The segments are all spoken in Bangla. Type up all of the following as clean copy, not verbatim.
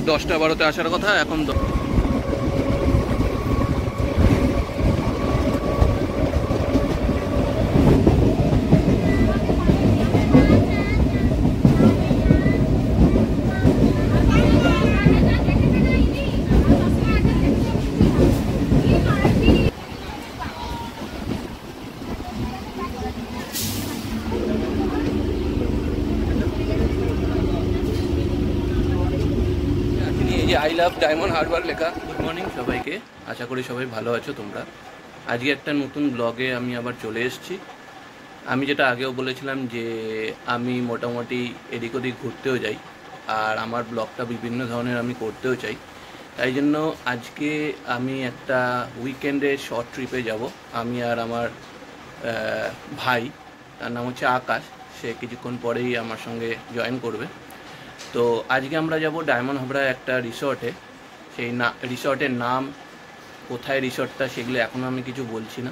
10টা 12তে আসার কথা, এখন আই লাভ ডায়মন্ড হারবার লেখা। গুড মর্নিং সবাইকে, আশা করি সবাই ভালো আছো তোমরা। আজকে একটা নতুন ব্লগে আমি আবার চলে এসেছি। আমি যেটা আগেও বলেছিলাম যে আমি মোটামুটি এদিক ওদিক ঘুরতেও যাই, আর আমার ব্লগটা বিভিন্ন ধরনের আমি করতেও চাই। তাই জন্য আজকে আমি একটা উইকেন্ডে শর্ট ট্রিপে যাব। আমি আর আমার ভাই, তার নাম হচ্ছে আকাশ, সে কিছুক্ষণ পরেই আমার সঙ্গে জয়েন করবে। তো আজকে আমরা যাব ডায়মন্ড হারবার একটা রিসর্টে। সেই রিসর্টের নাম, কোথায় রিসর্টটা, সেগুলো এখনও আমি কিছু বলছি না,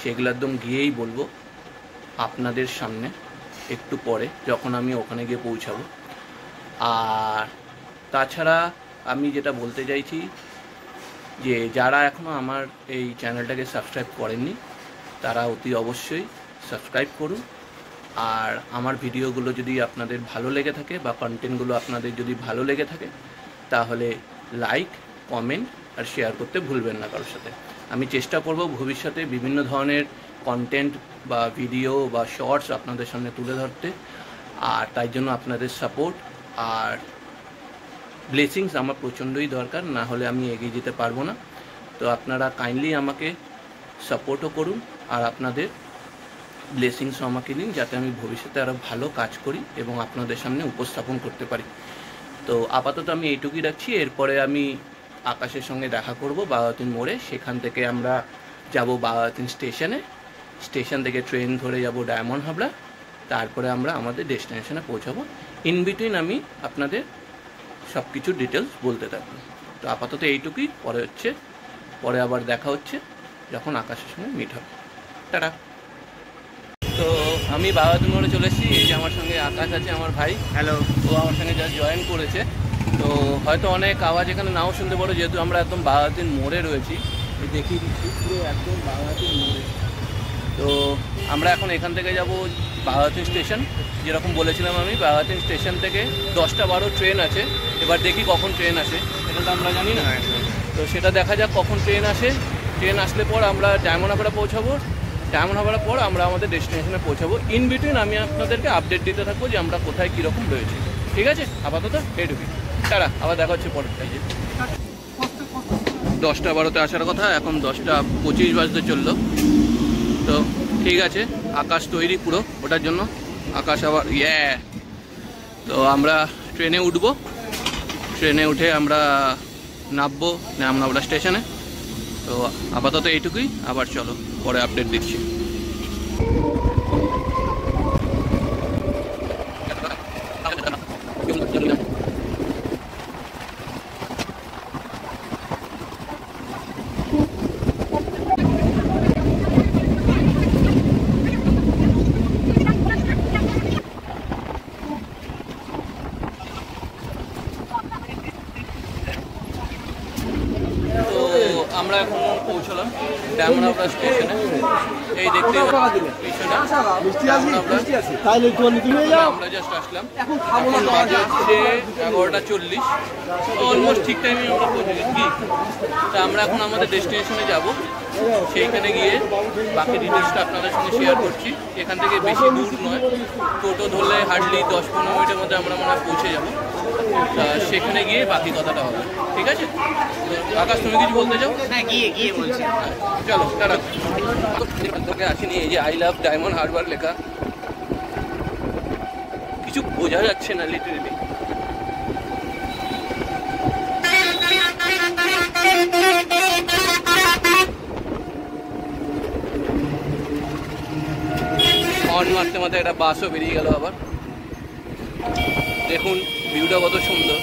সেগুলো একদম গিয়েই বলবো আপনাদের সামনে একটু পরে, যখন আমি ওখানে গিয়ে পৌঁছাবো। আর তাছাড়া আমি যেটা বলতে চাইছি যে যারা এখনও আমার এই চ্যানেলটাকে সাবস্ক্রাইব করেননি তারা অতি অবশ্যই সাবস্ক্রাইব করুন। আর আমার ভিডিওগুলো যদি আপনাদের ভালো লেগে থাকে বা কন্টেন্টগুলো আপনাদের যদি ভালো লেগে থাকে তাহলে লাইক, কমেন্ট আর শেয়ার করতে ভুলবেন না কারোর সাথে। আমি চেষ্টা করব ভবিষ্যতে বিভিন্ন ধরনের কন্টেন্ট বা ভিডিও বা শর্টস আপনাদের সামনে তুলে ধরতে, আর তাই জন্য আপনাদের সাপোর্ট আর ব্লেসিংস আমার প্রচণ্ডই দরকার, না হলে আমি এগিয়ে যেতে পারবো না। তো আপনারা কাইন্ডলি আমাকে সাপোর্টও করুন আর আপনাদের ব্লেসিংসও আমাকে দিন, যাতে আমি ভবিষ্যতে আরও ভালো কাজ করি এবং আপনাদের সামনে উপস্থাপন করতে পারি। তো আপাতত আমি এইটুকুই রাখছি। এরপরে আমি আকাশের সঙ্গে দেখা করব বাঘাযতীন মোড়ে। সেখান থেকে আমরা যাব বাঘাযতীন স্টেশনে, স্টেশন থেকে ট্রেন ধরে যাব ডায়মন্ড হারবার, তারপরে আমরা আমাদের ডেস্টিনেশনে পৌঁছাবো। ইন বিটুইন আমি আপনাদের সব কিছু ডিটেলস বলতে থাকবো। তো আপাতত এইটুকুই, পরে আবার দেখা হচ্ছে যখন আকাশের সঙ্গে মিট হবে। টাটা। তো আমি বাঘাযতীন মোড়ে চলে এসেছি। এই যে আমার সঙ্গে আকাশ আছে, আমার ভাই। হ্যালো। ও আমার সঙ্গে যা জয়েন করেছে। তো হয়তো অনেক আওয়াজ এখানে নাও শুনতে পারো, যেহেতু আমরা একদম বাঘাযতীন মোড়ে রয়েছি। দেখিয়ে দিচ্ছি, পুরো একদম বাঘাযতীন মোড়ে। তো আমরা এখন এখান থেকে যাব বাঘাযতীন স্টেশন। যেরকম বলেছিলাম আমি, বাঘাযতীন স্টেশন থেকে 10টা 12 ট্রেন আছে। এবার দেখি কখন ট্রেন আসে, সেটা তো আমরা জানি না। তো সেটা দেখা যাক কখন ট্রেন আসে। ট্রেন আসলে পর আমরা ডায়মন্ড হারবার পৌঁছাবো। ডায়মন্ড হারবার পর আমরা আমাদের ডেস্টিনেশনে পৌঁছাবো। ইন বিটুইন আমি আপনাদেরকে আপডেট দিতে থাকবো যে আমরা কোথায় কীরকম রয়েছি। ঠিক আছে, আপাতত এইটুকুই। টাটা, আবার দেখা হচ্ছে পরের টাইজে। 10টা 12তে আসার কথা, এখন 10টা 25 বাজতে চললো। তো ঠিক আছে, আকাশ তৈরি পুরো ওটার জন্য। আকাশ আবার তো আমরা ট্রেনে উঠবো। ট্রেনে উঠে আমরা নামবো আমরা স্টেশনে। তো আপাতত এইটুকুই, আবার চলো পরে আপডেট দিচ্ছি। আমরা এখন পৌঁছলাম ডায়মন্ড হারবার স্টেশনে। এই দেখতে আমরা জাস্ট আসলাম। এখন বাজে হচ্ছে 11টা 40, অলমোস্ট ঠিক টাইমে আমরা পৌঁছে গেছি। তা আমরা এখন আমাদের ডেস্টিনেশনে যাব। সেইখানে গিয়ে বাকি ডিটেলসটা আপনাদের সঙ্গে শেয়ার করছি। এখান থেকে বেশি দূর নয়, টোটো ধরলে হার্ডলি 10-15 মিনিটের মধ্যে আমরা মনে হয় পৌঁছে যাবো। সেখানে গিয়ে বাকি কথাটা হবে। ঠিক আছে আকাশ, তুমি কিছু বলতে চাও? হ্যাঁ, গিয়ে বলছি। চলো টাটা। তোকে আসেনি, এই যে আই লাভ ডায়মন্ড হারবার লেখা, কিছু বোঝা যাচ্ছে না লিটারেলি। হর্ন মারতে মারতে একটা বাসও বেরিয়ে গেল আবার। দেখুন ভিউটা কত সুন্দর।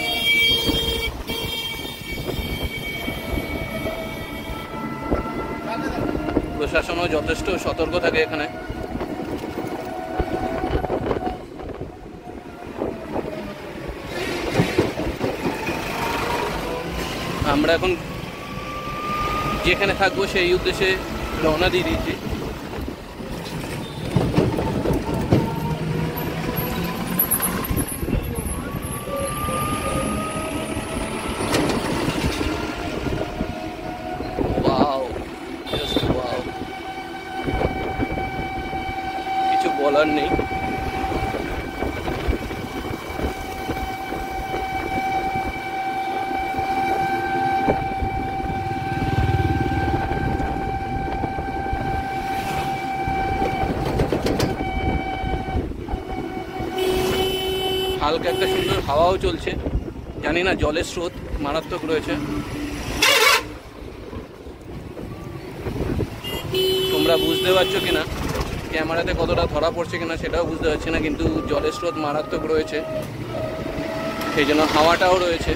পুরো প্রশাসনও যথেষ্ট সতর্ক থাকে এখানে। আমরা এখন যেখানে থাকবো সেই উদ্দেশ্যে রওনা দিয়ে দিয়েছি। কিছু বলার নেই। হালকা একটা সুন্দর হাওয়াও চলছে। জানি না জলের স্রোত মারাত্মক রয়েছে, তোমরা বুঝতে পারছো কিনা, ক্যামেরাতে কতটা ধরা পড়ছে কিনা সেটাও বুঝতে পারছি না, কিন্তু জলের স্রোত মারাত্মক রয়েছে, সেই জন্য হাওয়াটাও রয়েছে।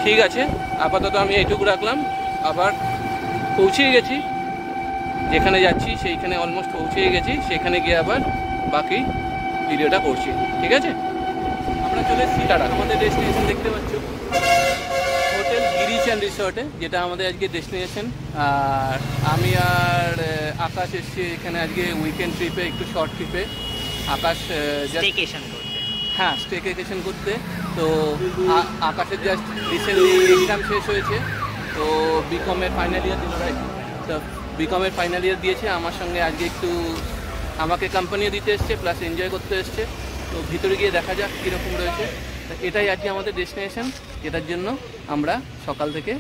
ঠিক আছে, আপাতত আমি এইটুকু রাখলাম। আবার পৌঁছেই গেছি, যেখানে যাচ্ছি সেইখানে অলমোস্ট পৌঁছেই গেছি। সেখানে গিয়ে আবার বাকি ভিডিওটা করছি, ঠিক আছে? আমরা চলে এসেছি আমাদের ডেস্টিনেশন, দেখতে পাচ্ছ হোটেল গিরিশ অ্যান্ড রিসর্টে, যেটা আমাদের আজকে ডেস্টিনেশন। আর আমি আর আকাশ এসেছি এখানে আজকে উইকেন্ড ট্রিপে, একটু শর্ট ট্রিপে। আকাশ হ্যাঁ স্টেকেশন করতে। তো আকাশের জাস্ট রিসেন্টলি এক্সাম শেষ হয়েছে, তো বিকমের ফাইনাল ইয়ার দিল, রাইট? তো বিকমের ফাইনাল ইয়ার দিয়েছে, আমার সঙ্গে আজকে একটু আমাকে কোম্পানিও দিতে এসছে, প্লাস এনজয় করতে এসছে। তো ভিতরে গিয়ে দেখা যাক কীরকম রয়েছে। এটাই আজকে আমাদের ডেস্টিনেশন, যেটার জন্য আমরা সকাল থেকে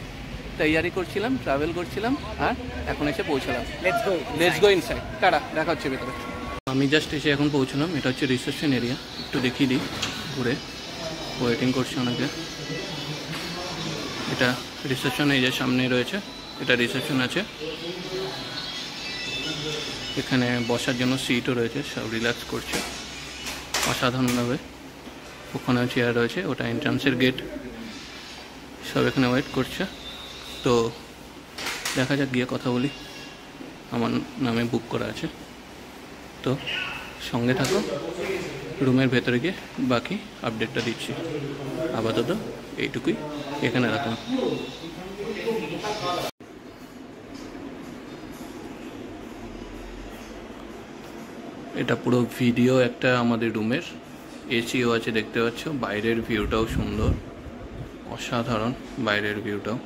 তৈয়ারি করছিলাম, ট্রাভেল করছিলাম, আর এখন এসে পৌঁছলাম। Let's go inside. টাটা, দেখা হচ্ছে ভেতরে। আমি জাস্ট এসে এখন পৌঁছলাম। এটা হচ্ছে রিসেপশন এরিয়া, একটু দেখিয়ে দিই ঘুরে। ওয়েটিং করছে অনেকে। এটা রিসেপশন, এই যে সামনেই রয়েছে, এটা রিসেপশন আছে। এখানে বসার জন্য সিটও রয়েছে, সব রিল্যাক্স করছে অসাধারণভাবে। ওখানেও চেয়ার রয়েছে, ওটা এন্ট্রান্সের গেট। সব এখানে ওয়েট করছে। তো দেখা যাক, গিয়ে কথা বলি। আমার নামে বুক করা আছে, তো সঙ্গে থাকো। রুমের ভেতরে গিয়ে বাকি আপডেটটা দিচ্ছি। আপাতত এইটুকুই এখানে রাখলাম। এটা পুরো ভিডিও একটা আমাদের রুমের। এসিও আছে, দেখতে পাচ্ছ। বাইরের ভিউটাও সুন্দর, অসাধারণ বাইরের ভিউটাও।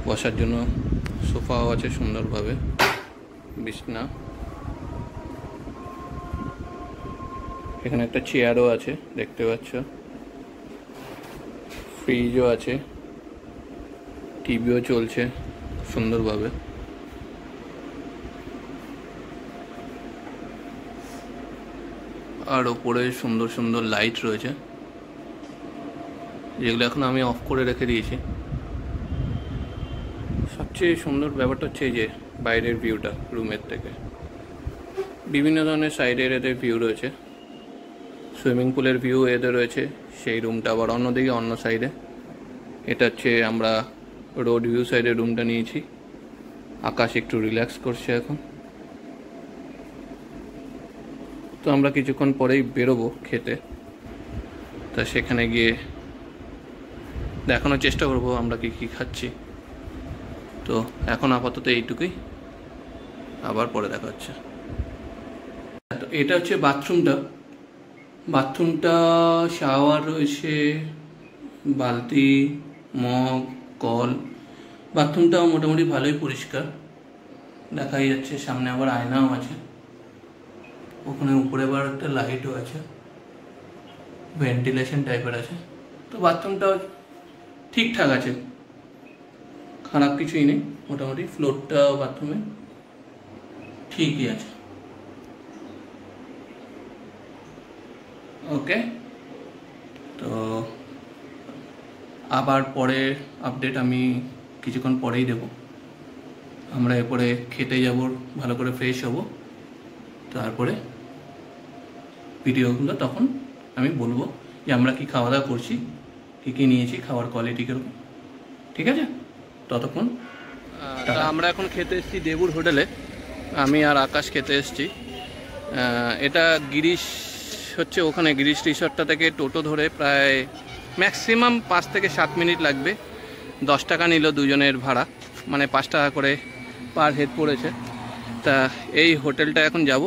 বসার জন্য সোফাও আছে সুন্দরভাবে, বিছনা। এখানে একটা চেয়ারও আছে, দেখতে পাচ্ছ। ফ্রিজও আছে, টিভিও চলছে সুন্দরভাবে। আর ওপরে সুন্দর সুন্দর লাইট রয়েছে, যেগুলো এখন আমি অফ করে রেখে দিয়েছি। সবচেয়ে সুন্দর ব্যাপারটা হচ্ছে এই যে বাইরের ভিউটা রুমের থেকে। বিভিন্ন ধরনের সাইডের এদের ভিউ রয়েছে। সুইমিং পুলের ভিউ এদের রয়েছে, সেই রুমটা আবার অন্যদিকে, অন্য সাইডে। এটা হচ্ছে আমরা রোড ভিউ সাইডের রুমটা নিয়েছি। আকাশ একটু রিল্যাক্স করছে এখন। তো আমরা কিছুক্ষণ পরেই বেরোবো খেতে, তা সেখানে গিয়ে দেখানোর চেষ্টা করবো আমরা কি কি খাচ্ছি। তো এখন আপাতত এইটুকুই, আবার পরে দেখা হচ্ছে। তো এটা হচ্ছে বাথরুমটা শাওয়ার রয়েছে, বালতি, মগ, কল। বাথরুমটাও মোটামুটি ভালোই পরিষ্কার দেখাই যাচ্ছে। সামনে আবার আয়নাও আছে, ওখানে উপরে আবার একটা লাইটও আছে, ভেন্টিলেশন টাইপের আছে। তো বাথরুমটাও ঠিকঠাক আছে, খারাপ কিছুই নেই মোটামুটি। ফ্লোরটা বাথরুমে ঠিকই আছে। ওকে, তো আবার পরের আপডেট আমি কিছুক্ষণ পরেই দেব। আমরা এরপরে খেতে যাব, ভালো করে ফ্রেশ হব, তারপরে ভিডিওগুলো তখন আমি বলবো যে আমরা কি খাওয়া দাওয়া করছি, কী কী নিয়েছি, খাওয়ার কোয়ালিটি কীরকম। ঠিক আছে, ততক্ষণ আমরা এখন খেতে এসেছি দেবুর হোটেলে। আমি আর আকাশ খেতে এসেছি। এটা গিরিশ হচ্ছে, ওখানে গিরিশ রিসর্টটা থেকে টোটো ধরে প্রায় ম্যাক্সিমাম 5 থেকে 7 মিনিট লাগবে। 10 টাকা নিল দুজনের ভাড়া, মানে 5 টাকা করে পার হেড পড়েছে। তা এই হোটেলটা এখন যাব।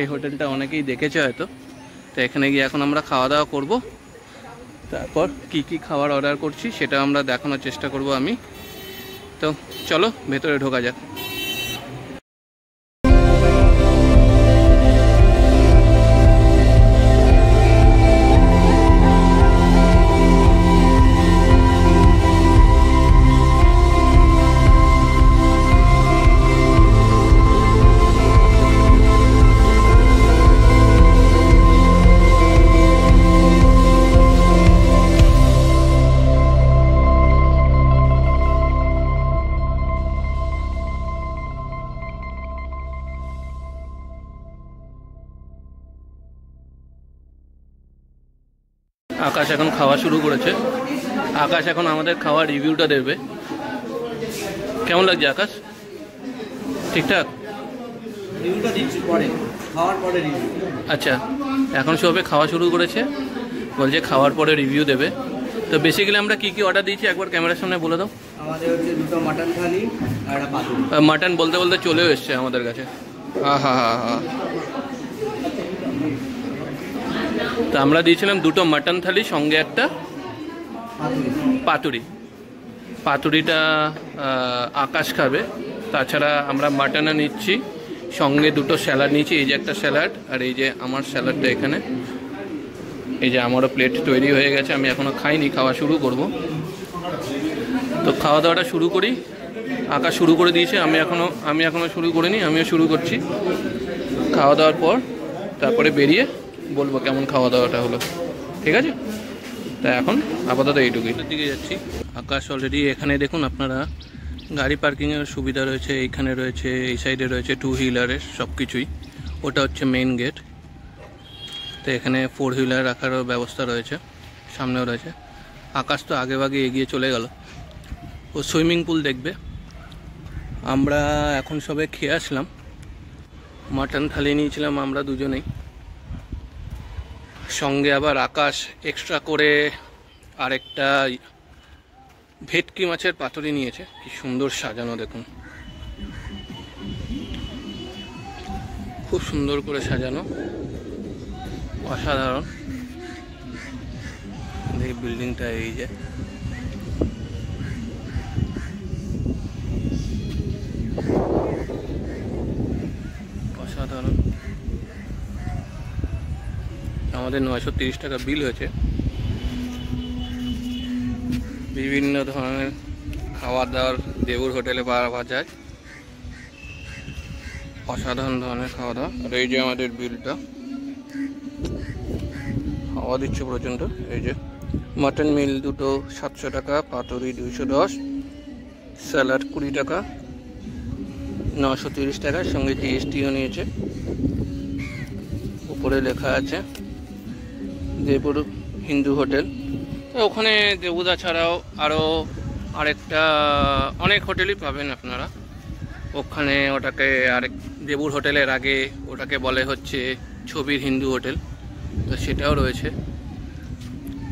এই হোটেলটা অনেকেই দেখেছে হয়তো। তো এখানে গিয়ে এখন আমরা খাওয়া দাওয়া করব। তারপর কি কি খাবার অর্ডার করছি সেটা আমরা দেখানোর চেষ্টা করব আমি। তো চলো ভেতরে ঢোকা যাক। আকাশ এখন খাওয়া শুরু করেছে। আকাশ এখন আমাদের খাওয়ার রিভিউটা দেবে। কেমন লাগছে আকাশ? ঠিকঠাক? রিভিউটা দিচ্ছি পরে, খাওয়ার পরে রিভিউ। আচ্ছা, এখন সবে খাওয়া শুরু করেছে, বলছে খাওয়ার পরে রিভিউ দেবে। তো বেসিক্যালি আমরা কি কি অর্ডার দিয়েছি একবার ক্যামেরার সামনে বলে দাও। আমাদের হচ্ছে 2টো মাটন থালি আর একটা পাতুরি। মাটন বলতে বলতে চলেও এসছে আমাদের কাছে। হা হা হা। তো আমরা দিয়েছিলাম 2টো মাটন থালি, সঙ্গে একটা পাতুরি। পাতুরিটা আকাশ খাবে। তাছাড়া আমরা মাটনও নিচ্ছি, সঙ্গে 2টো স্যালাড নিয়েছি। এই যে একটা স্যালাড, আর এই যে আমার স্যালাডটা এখানে। এই যে আমারও প্লেট তৈরি হয়ে গেছে, আমি এখনও খাইনি, খাওয়া শুরু করব। তো খাওয়া দাওয়াটা শুরু করি। আকাশ শুরু করে দিয়েছে, আমি এখনও শুরু করিনি, আমিও শুরু করছি। খাওয়া দাওয়ার পর তারপরে বেরিয়ে বলবো কেমন খাওয়া দাওয়াটা হলো। ঠিক আছে, তা এখন আপাতত এইটুকুই। দিকে যাচ্ছি। আকাশ অলরেডি এখানে দেখুন আপনারা, গাড়ি পার্কিংয়ের সুবিধা রয়েছে। এইখানে রয়েছে, এই সাইডে রয়েছে 2 হুইলারের সব কিছুই। ওটা হচ্ছে মেইন গেট। তো এখানে 4 হুইলার রাখারও ব্যবস্থা রয়েছে, সামনেও রয়েছে। আকাশ তো আগে ভাগে এগিয়ে চলে গেল, ও সুইমিং পুল দেখবে। আমরা এখন সবে খেয়ে আসলাম। মাটন থালি নিয়েছিলাম আমরা দুজনেই, সঙ্গে আবার আকাশ এক্সট্রা করে আরেকটা ভেটকি মাছের পাতুরি নিয়েছে। কি সুন্দর সাজানো দেখুন, খুব সুন্দর করে সাজানো, অসাধারণ। এই বিল্ডিংটা, এই যে অসাধারণ। আমাদের 930 টাকা বিল হয়েছে। বিভিন্ন ধরনের খাওয়া দাওয়ার দেবুর হোটেলে পাওয়া যায়, অসাধারণ ধরনের খাওয়া দাওয়া। আর এই যে আমাদের বিলটা, হাওয়া দিচ্ছে প্রচণ্ড। এই যে মাটন মিল 2টো 700 টাকা, পাতুরি 210, স্যালাড 20 টাকা, 930 টাকার সঙ্গে জিএসটিও নিয়েছে। উপরে লেখা আছে দেবুর হিন্দু হোটেল। ওখানে দেবুদা ছাড়াও আরও আরেকটা অনেক হোটেলই পাবেন আপনারা ওখানে। ওটাকে আরেক দেবুর হোটেলের আগে ওটাকে বলে হচ্ছে ছবির হিন্দু হোটেল, তো সেটাও রয়েছে।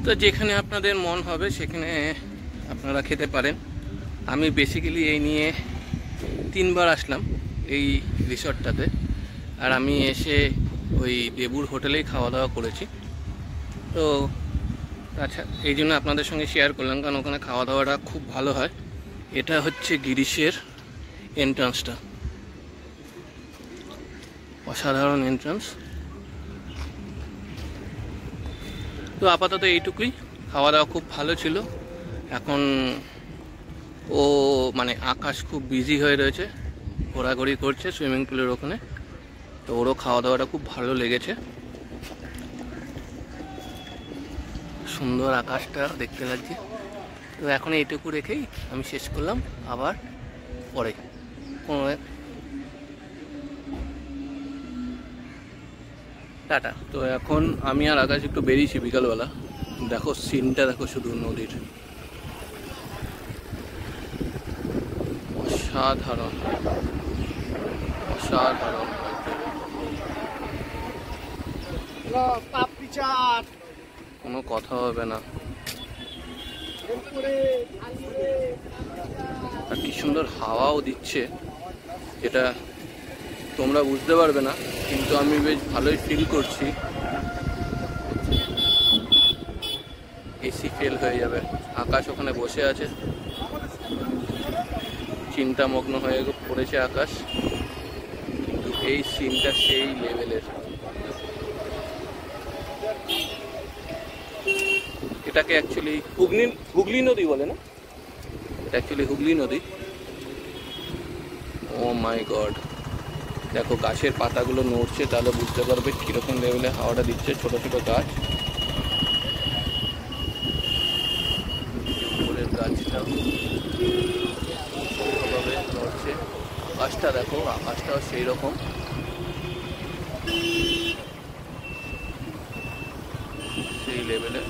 তো যেখানে আপনাদের মন হবে সেখানে আপনারা খেতে পারেন। আমি বেসিক্যালি এই নিয়ে 3 বার আসলাম এই রিসর্টটাতে, আর আমি এসে ওই দেবুর হোটেলেই খাওয়া দাওয়া করেছি। তো আচ্ছা, এই জন্য আপনাদের সঙ্গে শেয়ার করলাম, কারণ ওখানে খাওয়া দাওয়াটা খুব ভালো হয়। এটা হচ্ছে গিরিশের এন্ট্রান্সটা, অসাধারণ এন্ট্রান্স। তো আপাতত এইটুকুই। খাওয়া দাওয়া খুব ভালো ছিল। এখন ও মানে আকাশ খুব বিজি হয়ে রয়েছে, ঘোরাঘুরি করছে সুইমিং পুলের ওখানে। তো ওরও খাওয়া দাওয়াটা খুব ভালো লেগেছে। সুন্দর আকাশটা দেখতে লাগছে। তো এখন এইটুকু রেখেই আমি শেষ করলাম, আবার পরে কোনো টাটা। তো এখন আমি আর আকাশ একটু বেরিয়েছি বিকালবেলা। দেখো সিনটা দেখো শুধু নদীর, অসাধারণ অসাধারণ। কোনো কথা হবে না। আর কি সুন্দর হাওয়াও দিচ্ছে, যেটা তোমরা বুঝতে পারবে না, কিন্তু আমি বেশ ভালোই ফিল করছি। এসি ফেল হয়ে যাবে। আকাশ ওখানে বসে আছে, চিন্তামগ্ন হয়ে পড়েছে আকাশ, কিন্তু এই সিনটা সেই লেভেলের। এটাকে অ্যাকচুয়ালি হুগলি নদী বলে না, এটা অ্যাকচুয়ালি হুগলি নদী। ও মাই গড, দেখো গাছের পাতাগুলো নড়ছে, তাহলে বুঝতে পারবে কিরকম লেভেলে হাওয়াটা দিচ্ছে। ছোট ছোট গাছ, উপরের গাছটাও ভালোভাবে নড়ছে। আকাশটা দেখো, আকাশটাও সেই রকম। সেই লেভেলে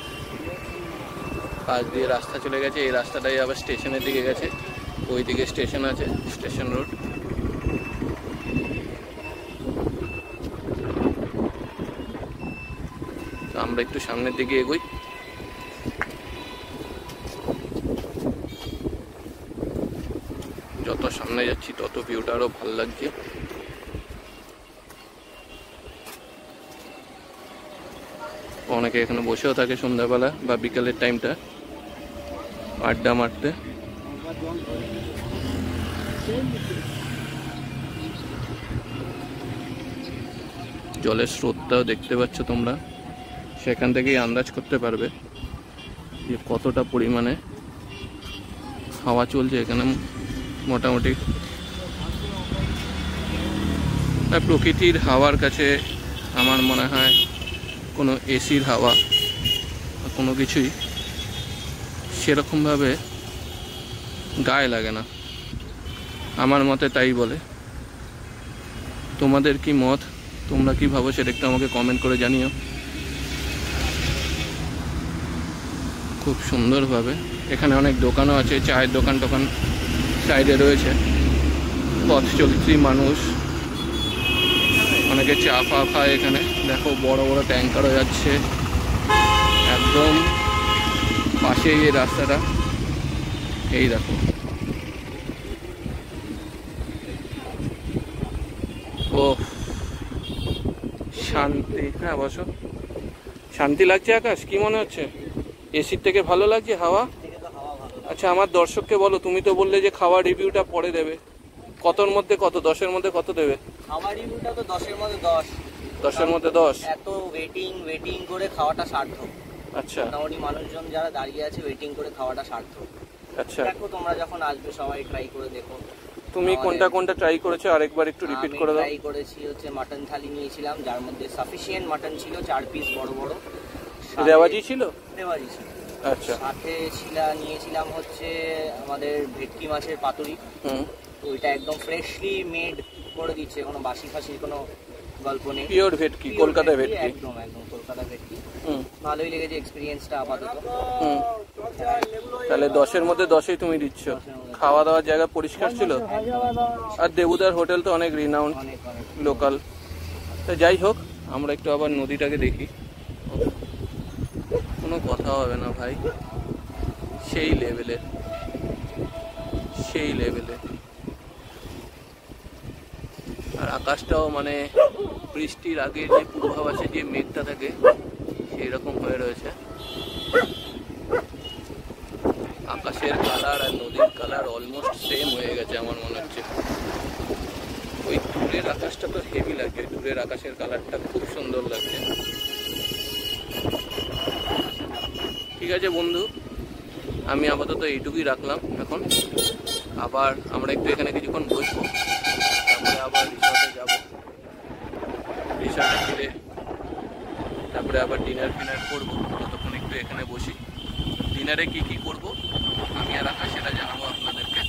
পাশ দিয়ে রাস্তা চলে গেছে, এই রাস্তাটাই আবার স্টেশনের দিকে গেছে। ওই দিকে স্টেশন আছে, স্টেশন রোড। তো আমরা একটু সামনের দিকে এগোই। যত সামনে যাচ্ছি তত ভিউটা আরো ভালো লাগছে। অনেকে এখানে বসেও থাকে সন্ধ্যাবেলা বা বিকালের টাইমটা আড্ডা মারতে। জলের স্রোতটাও দেখতে পাচ্ছ তোমরা, সেখান থেকেই আন্দাজ করতে পারবে যে কতটা পরিমাণে হাওয়া চলছে এখানে। মোটামুটি প্রকৃতির হাওয়ার কাছে আমার মনে হয় কোনো এসির হাওয়া কোনো কিছুই সেরকমভাবে গায়ে লাগে না, আমার মতে তাই বলে। তোমাদের কি মত, তোমরা কি ভাবো সেটা একটু আমাকে কমেন্ট করে জানিও। খুব সুন্দরভাবে এখানে অনেক দোকানও আছে, চায়ের দোকান টোকান সাইডে রয়েছে। পথ চলতি মানুষ অনেকে চা ফা খায় এখানে। দেখো বড় বড় ট্যাঙ্কারও যাচ্ছে একদম পাশেই এই রাস্তাটা। এই দেখো, ও শান্তি। হ্যাঁ বসো, শান্তি লাগছে। আকাশ কি মনে হচ্ছে, এসির থেকে ভালো লাগছে হাওয়া? আচ্ছা আমার দর্শককে বলো, তুমি তো বললে যে খাওয়া রিভিউটা পরে দেবে, কতর মধ্যে কত, 10-এর মধ্যে কত দেবে? খাওয়া রিভিউটা তো 10-এর মধ্যে 10। 10-এর মধ্যে 10? এত ওয়েটিং করে খাওয়াটা সার্থক। আচ্ছা, মোটামুটি মানুষজন যারা দাঁড়িয়ে আছে ওয়েটিং করে খাওয়াটা সার্থক। আচ্ছা দেখো তোমরা যখন আসবে সবাই ট্রাই করে দেখো। তুমি কোনটা কোনটা ট্রাই করেছো আরেকবার একটু রিপিট করে দাও। ট্রাই করেছি হচ্ছে মাটন থালি নিয়েছিলাম, যার মধ্যে সাফিসিয়েন্ট মাটন ছিল, 4 পিস বড় বড়। রেওয়াজি ছিল? রেওয়াজি ছিল। আচ্ছা, সাথে নিয়েছিলাম হচ্ছে আমাদের ভেটকি মাছের পাতুরি। ওইটা একদম ফ্রেশলি মেড করে দিচ্ছে, কোনো বাসি ফাসির কোনো গল্প নেই। পিওর ভেটকি, কলকাতা ভেটকি, একদম একদম কলকাতা ভেটকি। ভালোই লেগেছে এক্সপিরিয়েন্সটা আপাতত। তাহলে 10-এর মধ্যে 10ই তুমি দিচ্ছ। খাওয়া দাওয়ার জায়গা পরিষ্কার ছিল, আর দেবুদার হোটেল তো অনেক রিনাউন্ড লোকাল। তো যাই হোক, আমরা একটু আবার নদীটাকে দেখি। কোনো কথা হবে না ভাই, সেই লেভেলে সেই লেভেলে। আর আকাশটাও মানে বৃষ্টির আগে যে পূর্বাভাসে যে মেঘটা থাকে সেই রকম হয়ে রয়েছে। আকাশের কালার আর নদীর কালার অলমোস্ট সেম হয়ে গেছে আমার মনে হচ্ছে। ওই দূরের আকাশটা তো হেভি লাগছে, দূরের আকাশের কালারটা খুব সুন্দর লাগছে। ঠিক আছে বন্ধু, আমি আপাতত এইটুকুই রাখলাম এখন। আবার আমরা একটু এখানে কিছুক্ষণ বসবো, তারপরে আবার রিসর্টে যাব। রিসর্টে গেলে তারপরে আবার ডিনার ফিনার করবো। ততক্ষণ একটু এখানে বসি। ডিনারে কি কি করব আমি আর আকাশ সেটা জানাবো আপনাদেরকে।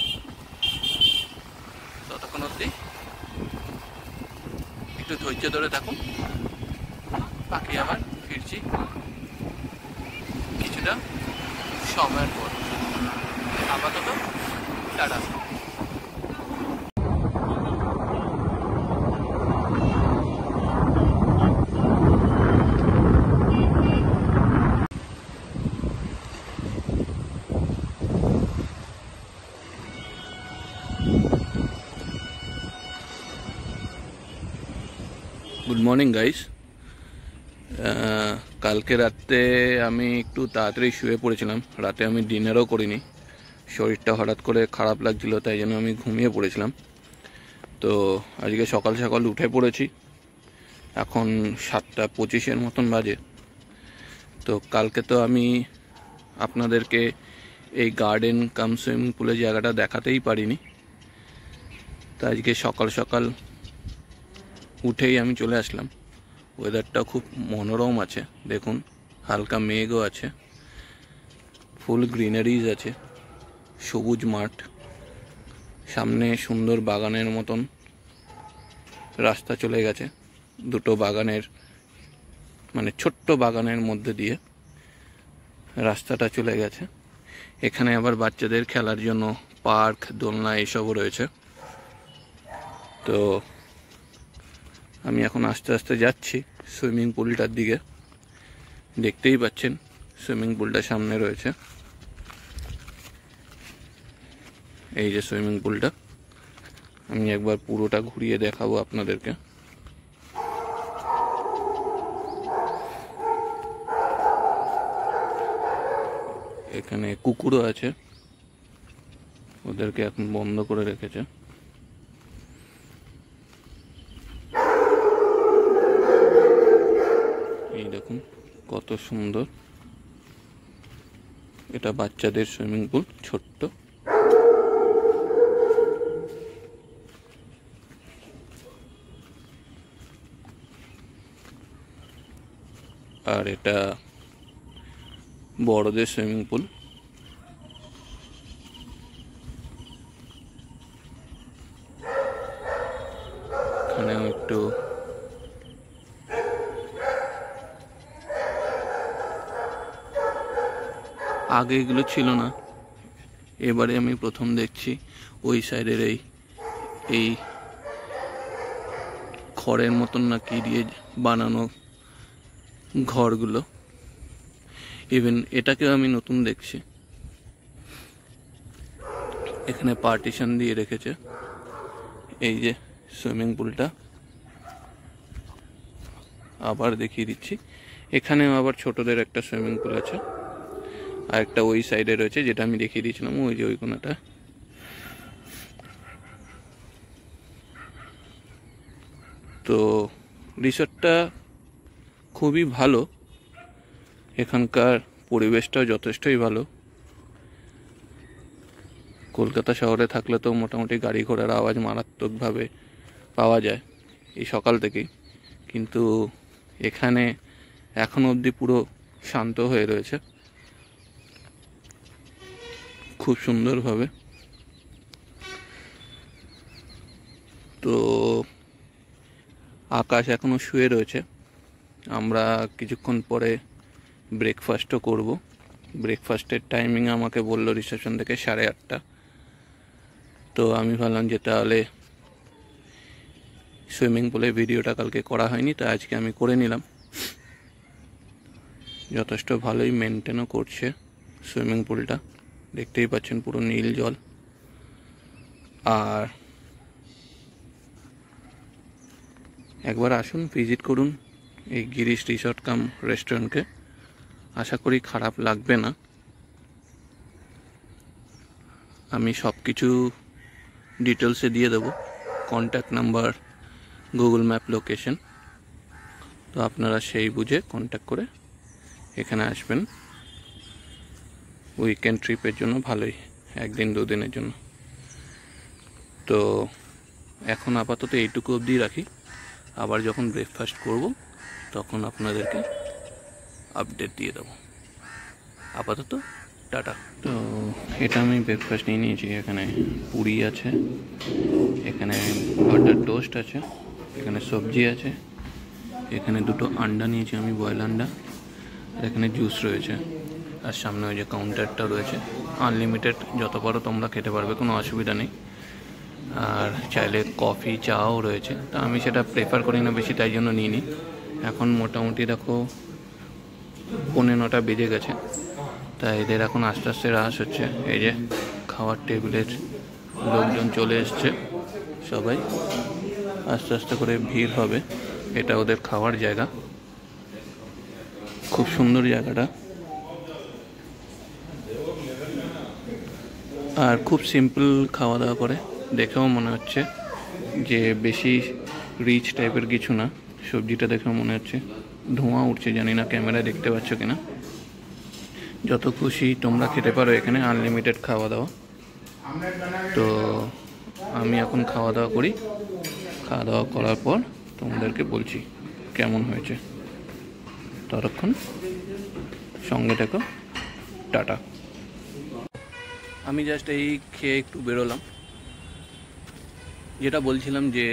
ততক্ষণ অবধি একটু ধৈর্য ধরে থাকুন, বাকি আবার ফিরছি। এটা সময়ের পর। আপাতত টাটা। Good morning guys. কালকে রাতে আমি একটু তাড়াতাড়ি শুয়ে পড়েছিলাম। রাতে আমি ডিনারও করিনি, শরীরটা হঠাৎ করে খারাপ লাগছিল, তাই জন্য আমি ঘুমিয়ে পড়েছিলাম। তো আজকে সকাল সকাল উঠে পড়েছি, এখন 7:25 মতন বাজে। তো কালকে তো আমি আপনাদেরকে এই গার্ডেন কাম সুইমিং পুলের জায়গাটা দেখাতেই পারিনি, তো আজকে সকাল সকাল উঠেই আমি চলে আসলাম। ওয়েদারটা খুব মনোরম আছে, দেখুন হালকা মেঘও আছে, ফুল গ্রিনারিজ আছে, সবুজ মাঠ, সামনে সুন্দর বাগানের মতন রাস্তা চলে গেছে, দুটো বাগানের মানে ছোট্ট বাগানের মধ্যে দিয়ে রাস্তাটা চলে গেছে। এখানে আবার বাচ্চাদের খেলার জন্য পার্ক, দোলনা এসবও রয়েছে। তো আমি এখন আস্তে আস্তে যাচ্ছি সুইমিং পুলটার দিকে। দেখতেই পাচ্ছেন সুইমিং পুলটা সামনে রয়েছে, এই যে সুইমিং পুলটা। আমি একবার পুরোটা ঘুরিয়ে দেখাবো আপনাদেরকে। এখানে কুকুরও আছে, ওদেরকে এখন বন্ধ করে রেখেছে। এই দেখুন কত সুন্দর, এটা বাচ্চাদের সুইমিং পুল, ছোট্ট। আর এটা বড়দের সুইমিং পুল। এখানেও একটু আগে এগুলো ছিল না, এবারে আমি প্রথম দেখছি ওই সাইডের এই খড়ের মতন না কি দিয়ে বানানো ঘরগুলো, ইভেন এটাকেও আমি নতুন দেখছি। এখানে পার্টিশন দিয়ে রেখেছে। এই যে সুইমিং পুলটা আবার দেখিয়ে দিচ্ছি, এখানেও আবার ছোটদের একটা সুইমিং পুল আছে, আর একটা ওই সাইডে রয়েছে যেটা আমি দেখিয়ে দিয়েছিলাম, ওই যে ওই কোনাটা। তো রিসর্টটা খুবই ভালো, এখানকার পরিবেশটাও যথেষ্টই ভালো। কলকাতা শহরে থাকলে তো মোটামুটি গাড়ি ঘোড়ার আওয়াজ মারাত্মকভাবে পাওয়া যায় এই সকাল থেকেই, কিন্তু এখানে এখনো অবধি পুরো শান্ত হয়ে রয়েছে খুব সুন্দরভাবে। তো আকাশ এখনো শুয়ে রয়েছে, আমরা কিছুক্ষণ পরে ব্রেকফাস্টও করব। ব্রেকফাস্টের টাইমিং আমাকে বললো রিসেপশন থেকে 8:30। তো আমি ভাবলাম যে তাহলে সুইমিং পুলের ভিডিওটা কালকে করা হয়নি, তাই আজকে আমি করে নিলাম। যথেষ্ট ভালোই মেনটেনও করছে সুইমিং পুলটা, দেখতেই পাচ্ছেন পুরো নীল জল। আর একবার আসুন, ভিজিট করুন এই গিরিশ রিসর্ট কাম রেস্টুরেন্টকে, আশা করি খারাপ লাগবে না। আমি সব কিছু ডিটেলসে দিয়ে দেবো, contact number, Google map location. তো আপনারা সেই বুঝে কন্ট্যাক্ট করে এখানে আসবেন উইকেন্ড ট্রিপের জন্য, ভালোই 1-2 দিনের জন্য। তো এখন আপাতত এইটুকু অবধি রাখি, আবার যখন ব্রেকফাস্ট করব তখন আপনাদেরকে আপডেট দিয়ে দেবো। আপাতত টাটা। তো এটা আমি ব্রেকফাস্ট নিয়ে নিয়েছি, এখানে পুরি আছে, এখানে বাটার টোস্ট আছে, এখানে সবজি আছে, এখানে 2টো আন্ডা নিয়েছি আমি, বয়েল আন্ডা, আর এখানে জুস রয়েছে। আর সামনে ওই যে কাউন্টারটা রয়েছে, আনলিমিটেড যত পারো তোমরা খেতে পারবে, কোনো অসুবিধা নেই। আর চাইলে কফি চাও রয়েছে, তা আমি সেটা প্রেফার করি না বেশি, তাই জন্য নিইনি। এখন মোটামুটি দেখো 9:15 বেজে গেছে, তাই এদের এখন আস্তে আস্তে রাশ হচ্ছে। এই যে খাওয়ার টেবিলের লোকজন চলে এসছে, সবাই আস্তে আস্তে করে ভিড় হবে। এটা ওদের খাওয়ার জায়গা, খুব সুন্দর জায়গাটা, আর খুব সিম্পল খাওয়া দাওয়া করে। দেখেও মনে হচ্ছে যে বেশি রিচ টাইপের কিছু না। সবজিটা দেখেও মনে হচ্ছে ধোঁয়া উঠছে, জানি না ক্যামেরায় দেখতে পাচ্ছ কিনা। যত খুশি তোমরা খেতে পারো, এখানে আনলিমিটেড খাওয়া দাওয়া। তো আমি এখন খাওয়া দাওয়া করি, খাওয়া দাওয়া করার পর তোমাদেরকে বলছি কেমন হয়েছে। ততক্ষণ সঙ্গে থেকো, টাটা। আমি জাস্ট এই খেয়ে একটু বেরোলাম। যেটা বলছিলাম যে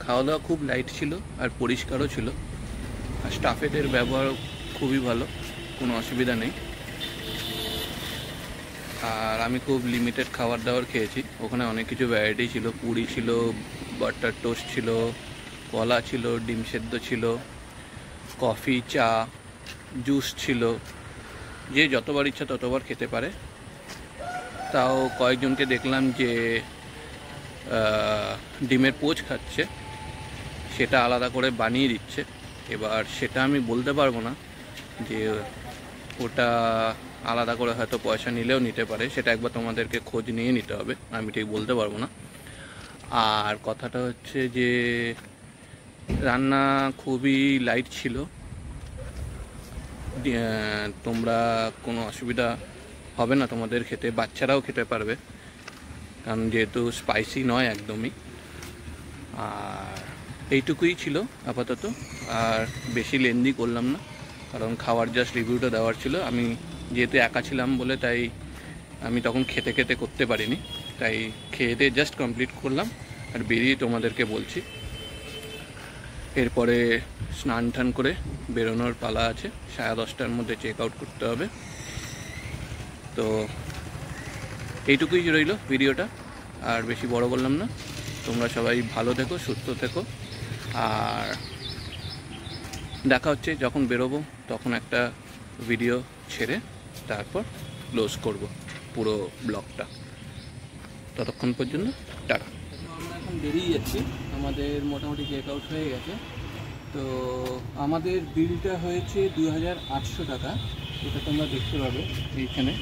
খাওয়া দাওয়া খুব লাইট ছিল আর পরিষ্কারও ছিল, আর স্টাফেদের ব্যবহার খুবই ভালো, কোনো অসুবিধা নেই। আর আমি খুব লিমিটেড খাবার দাবার খেয়েছি। ওখানে অনেক কিছু ভ্যারাইটি ছিল, পুরি ছিল, বাটার টোস্ট ছিল, কলা ছিল, ডিম সেদ্ধ ছিল, কফি, চা, জুস ছিল। যে যতবার ইচ্ছা ততবার খেতে পারে। তাও কয়েকজনকে দেখলাম যে ডিমের পোচ খাচ্ছে, সেটা আলাদা করে বানিয়ে দিচ্ছে। এবার সেটা আমি বলতে পারবো না যে ওটা আলাদা করে হয়তো পয়সা নিলেও নিতে পারে, সেটা একবার তোমাদেরকে খোঁজ নিয়ে নিতে হবে, আমি ঠিক বলতে পারবো না। আর কথাটা হচ্ছে যে রান্না খুবই লাইট ছিল, তোমরা কোনো অসুবিধা হবে না তোমাদের খেতে, বাচ্চারাও খেতে পারবে, কারণ যেহেতু স্পাইসি নয় একদমই। আর এইটুকুই ছিল আপাতত, আর বেশি লেন্দি করলাম না, কারণ খাওয়ার জাস্ট রিভিউটা দেওয়ার ছিল। আমি যেহেতু একা ছিলাম বলে তাই আমি তখন খেতে খেতে করতে পারিনি, তাই খেয়ে দিয়ে জাস্ট কমপ্লিট করলাম আর বেরিয়ে তোমাদেরকে বলছি। এরপরে স্নান টান করে বেরোনোর পালা আছে, 10:30টার মধ্যে চেক আউট করতে হবে। তো এইটুকুই রইল ভিডিওটা, আর বেশি বড় করলাম না। তোমরা সবাই ভালো থেকো, সুস্থ থেকো, আর দেখা হচ্ছে যখন বেরোবো তখন একটা ভিডিও ছেড়ে তারপর ক্লোজ করব পুরো ব্লগটা। ততক্ষণ পর্যন্ত টাটা। আমরা এখন বেরিয়ে যাচ্ছি, আমাদের মোটামুটি চেক আউট হয়ে গেছে। তো আমাদের বিলটা হয়েছে 2800 টাকা, এটা তোমরা দেখতে পাবে এইখানে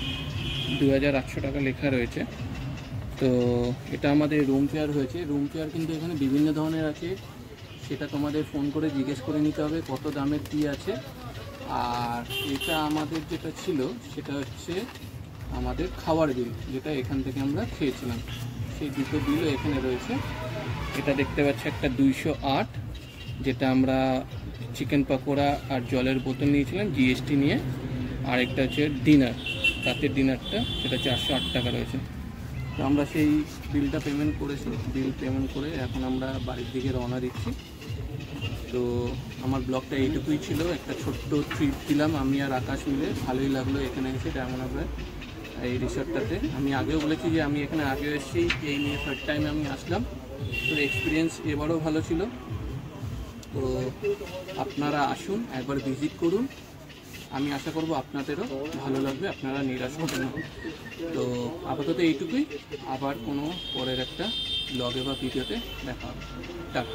2800 টাকা লেখা রয়েছে। তো এটা আমাদের রুম ফেয়ার হয়েছে। রুম ফেয়ার কিন্তু এখানে বিভিন্ন ধরনের আছে, সেটা তোমাদের ফোন করে জিজ্ঞেস করে নিতে হবে কত দামের কী আছে। আর এটা আমাদের যেটা ছিল সেটা হচ্ছে আমাদের খাওয়ার বিল, যেটা এখান থেকে আমরা খেয়েছিলাম, সেই দুটো বিলও এখানে রয়েছে। এটা দেখতে পাচ্ছি একটা 208, যেটা আমরা চিকেন পকোড়া আর জলের বোতল নিয়েছিলাম জিএসটি নিয়ে। আর একটা হচ্ছে ডিনার, রাতের ডিনারটা, সেটা 408 টাকা রয়েছে। তো আমরা সেই বিলটা পেমেন্ট করেছি, বিল পেমেন্ট করে এখন আমরা বাড়ির দিকে রওনা দিচ্ছি। তো আমার ব্লগটা এইটুকুই ছিল, একটা ছোট্ট ট্রিপ দিলাম আমি আর আকাশ মিলে, ভালোই লাগলো এখানে এসে ডায়মন্ড হারবার এই রিসর্টটাতে। আমি আগেও বলেছি যে আমি এখানে আগেও এসেছি, এই নিয়ে থার্ড টাইম আমি আসলাম। তো এক্সপিরিয়েন্স এবারও ভালো ছিল। তো আপনারা আসুন, একবার ভিজিট করুন, আমি আশা করব আপনাদেরও ভালো লাগবে, আপনারা নিরাশ হবেন না। তো আপাতত এইটুকুই, আবার কোনো পরের একটা ব্লগে বা ভিডিওতে দেখা হবে। টাটা।